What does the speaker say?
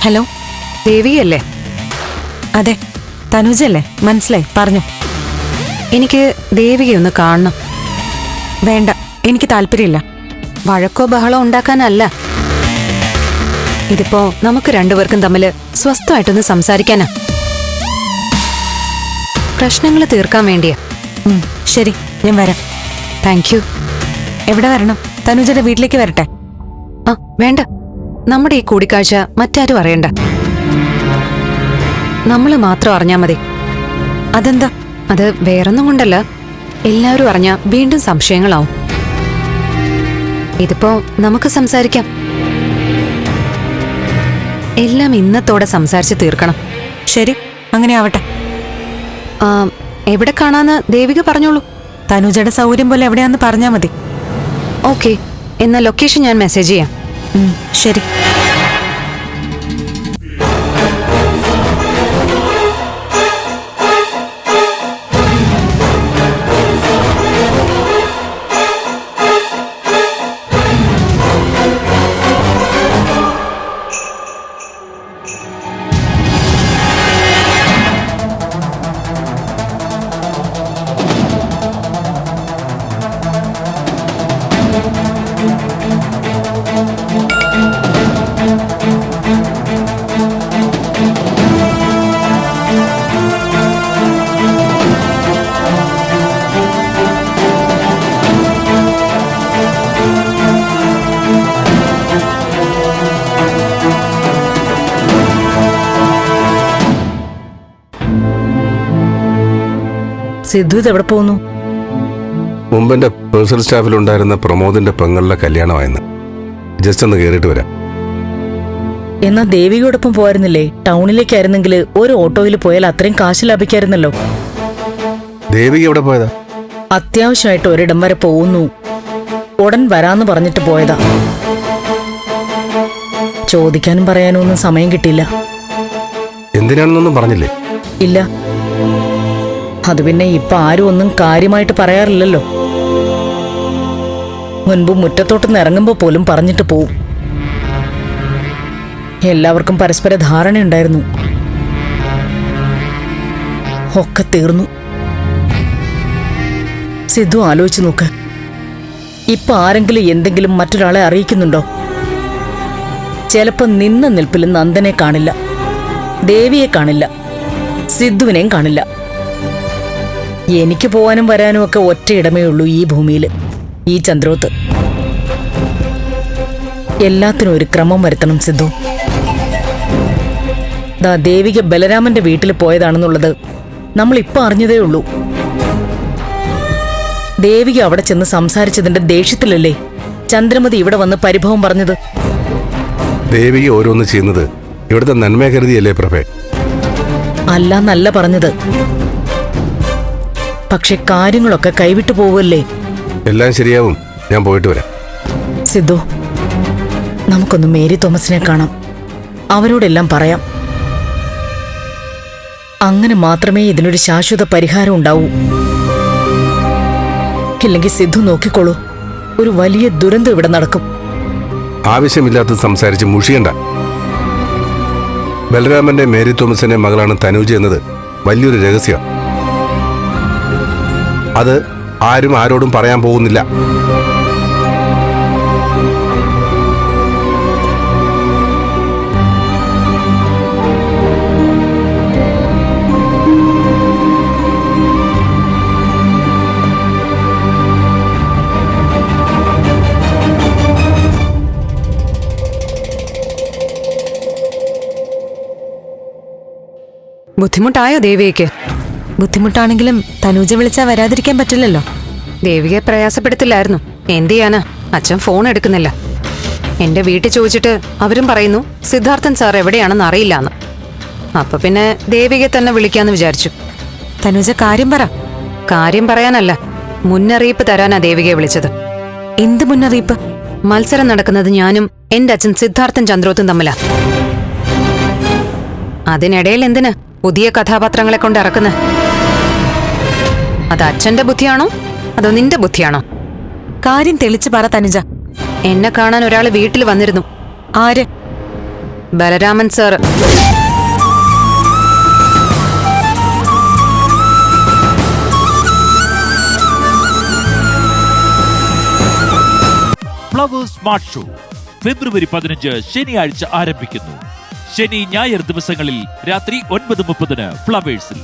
Hello, ദേവിയല്ലേ? അതെ, തനുജല്ലേ? മനസ്സിലായി, പറഞ്ഞു. എനിക്ക് ദേവികയൊന്ന് കാണണം. വേണ്ട, എനിക്ക് താല്പര്യമില്ല. വഴക്കോ ബഹളോ ഉണ്ടാക്കാനല്ല. ഇതിപ്പോ നമുക്ക് രണ്ടുപേർക്കും തമ്മിൽ സ്വസ്ഥമായിട്ടൊന്ന് സംസാരിക്കാനാ. പ്രശ്നങ്ങൾ തീർക്കാൻ വേണ്ടിയാ. ശരി, ഞാൻ വരാം. Thank you. എവിടെ വരണം? തനുജയുടെ വീട്ടിലേക്ക് വരട്ടെ? വേണ്ട, നമ്മുടെ ഈ കൂടിക്കാഴ്ച മറ്റാരും അറിയണ്ട. നമ്മള് മാത്രം അറിഞ്ഞാ മതി. അതെന്താ? അത് വേറൊന്നും കൊണ്ടല്ല, എല്ലാവരും അറിഞ്ഞാ വീണ്ടും സംശയങ്ങളാവും. ഇതിപ്പോ നമുക്ക് സംസാരിക്കാം. എല്ലാം ഇന്നത്തോടെ സംസാരിച്ച് തീർക്കണം. ശരി, അങ്ങനെ ആവട്ടെ. എവിടെ കാണാന്ന് ദേവിക പറഞ്ഞോളൂ. തനുജയുടെ സൗകര്യം പോലെ എവിടെയാന്ന് പറഞ്ഞാ മതി. ഓക്കെ, എന്നാ ലൊക്കേഷൻ ഞാൻ മെസ്സേജ് ചെയ്യാം. ശരി. സിദ്ധു എവിടെ പോകുന്നു? മുമ്പെന്റെ പേഴ്സണൽ സ്റ്റാഫിലുണ്ടായിരുന്ന പ്രമോദിന്റെ പെങ്ങളുടെ കല്യാണമായിരുന്നു. ജസ്റ്റ് ഒന്ന് കയറിയിട്ട് വരാം. എന്നാ ദേവികയോടൊപ്പം പോയിരുന്നില്ലേ? ടൗണിലേക്കായിരുന്നെങ്കിൽ ഒരു ഓട്ടോയിൽ പോയാൽ അത്രയും കാശ് ലാഭിക്കായിരുന്നല്ലോ. ദേവിക എവിടെ പോയതാ? അത്യാവശ്യമായിട്ട് ഒരിടം വരെ പോകുന്നു. ഉടൻ വരാന്ന് പറഞ്ഞിട്ട് പോയതാ. ചോദിക്കാനും പറയാനും ഒന്നും സമയം കിട്ടിയില്ല. എന്തിനാണെന്നൊന്നും പറഞ്ഞില്ലേ? ഇല്ല. അത് പിന്നെ ഇപ്പൊ ആരും ഒന്നും കാര്യമായിട്ട് പറയാറില്ലല്ലോ. മുൻപ് മുറ്റത്തോട്ടൊന്ന് ഇറങ്ങുമ്പോ പോലും പറഞ്ഞിട്ട് പോവും. എല്ലാവർക്കും പരസ്പര ധാരണയുണ്ടായിരുന്നു. ഒക്കെ തീർന്നു. സിദ്ധു ആലോചിച്ചു നോക്ക്. ഇപ്പൊ ആരെങ്കിലും എന്തെങ്കിലും മറ്റൊരാളെ അറിയിക്കുന്നുണ്ടോ? ചിലപ്പോ നിന്ന നിൽപ്പിൽ നന്ദനെ കാണില്ല, ദേവിയെ കാണില്ല, സിദ്ധുവിനെയും കാണില്ല. എനിക്ക് പോവാനും വരാനും ഒക്കെ ഒറ്റയിടമേ ഉള്ളൂ ഈ ഭൂമിയിൽ, ഈ ചന്ദ്രോത്ത്. എല്ലാത്തിനും ഒരു ക്രമം വരുത്തണം സിദ്ധു. ദേവിക ബലരാമന്റെ വീട്ടിൽ പോയതാണെന്നുള്ളത് നമ്മളിപ്പോ അറിഞ്ഞതേ ഉള്ളൂ. ദേവിക അവിടെ ചെന്ന് സംസാരിച്ചതിന്റെ ദേഷ്യത്തിലല്ലേ ചന്ദ്രമതി ഇവിടെ വന്ന് പരിഭവം പറഞ്ഞത്? ദേവിക ഓരോന്ന് ചെയ്യുന്നത് ഇവിടുത്തെ നന്മ കരുതിയല്ലേ പ്രഭേ? അല്ലാന്നല്ല പറഞ്ഞത്. പക്ഷെ കാര്യങ്ങളൊക്കെ കൈവിട്ടു പോവല്ലേ? എല്ലാം ശരിയാവും, ഞാൻ പോയിട്ട് വരാം. സിദ്ധു, നമുക്കൊന്ന് മേരി തോമസിനെ കാണാം. അവരോടെല്ലാം പറയാം. അങ്ങനെ മാത്രമേ ഇതിനൊരു ശാശ്വത പരിഹാരം ഉണ്ടാവൂ. ഇല്ലെങ്കിൽ സിദ്ധു നോക്കിക്കോളൂ, ഒരു വലിയ ദുരന്തം ഇവിടെ നടക്കും. ആവശ്യമില്ലാത്ത സംസാരിച്ച് മുഷിയണ്ട. ബലരാമന്റെ മേരി തോമസിന്റെ മകളാണ് തനൂജ എന്നത് വലിയൊരു രഹസ്യം. അത് ആരും ആരോടും പറയാൻ പോകുന്നില്ല. ബുദ്ധിമുട്ടായോ ദേവികയ്ക്ക്? ബുദ്ധിമുട്ടാണെങ്കിലും തനുജ വിളിച്ചാൽ വരാതിരിക്കാൻ പറ്റില്ലല്ലോ. ദേവികയെ പ്രയാസപ്പെടുത്തില്ലായിരുന്നു. എന്ത് ചെയ്യാനാ, അച്ഛൻ ഫോൺ എടുക്കുന്നില്ല. എന്റെ വീട്ടിൽ ചോദിച്ചിട്ട് അവരും പറയുന്നു സിദ്ധാർത്ഥൻ സാർ എവിടെയാണെന്ന് അറിയില്ലാന്ന്. അപ്പൊ പിന്നെ ദേവികയെ തന്നെ വിളിക്കാന്ന് വിചാരിച്ചു. തനുജ കാര്യം പറ. കാര്യം പറയാനല്ല, മുന്നറിയിപ്പ് തരാനാ ദേവികയെ വിളിച്ചത്. എന്ത് മുന്നറിയിപ്പ്? മത്സരം നടക്കുന്നത് ഞാനും എന്റെ അച്ഛൻ സിദ്ധാർത്ഥൻ ചന്ദ്രോത്തും തമ്മിലാ. അതിനിടയിൽ എന്തിന് പുതിയ കഥാപാത്രങ്ങളെ കൊണ്ട് ഇറക്കുന്നത്? അത് അച്ഛന്റെ ബുദ്ധിയാണോ അതോ നിന്റെ ബുദ്ധിയാണോ? കാര്യം തെളിച്ച് പറ തനുജ. എന്നെ കാണാൻ ഒരാൾ വീട്ടിൽ വന്നിരുന്നു. ആര്? Balaraman sir. Flowers smart show February 15 ശനിയാഴ്ച ആരംഭിക്കുന്നു. ശനി ഞായർ ദിവസങ്ങളിൽ രാത്രി 9:30 ഫ്ലവേഴ്സിൽ.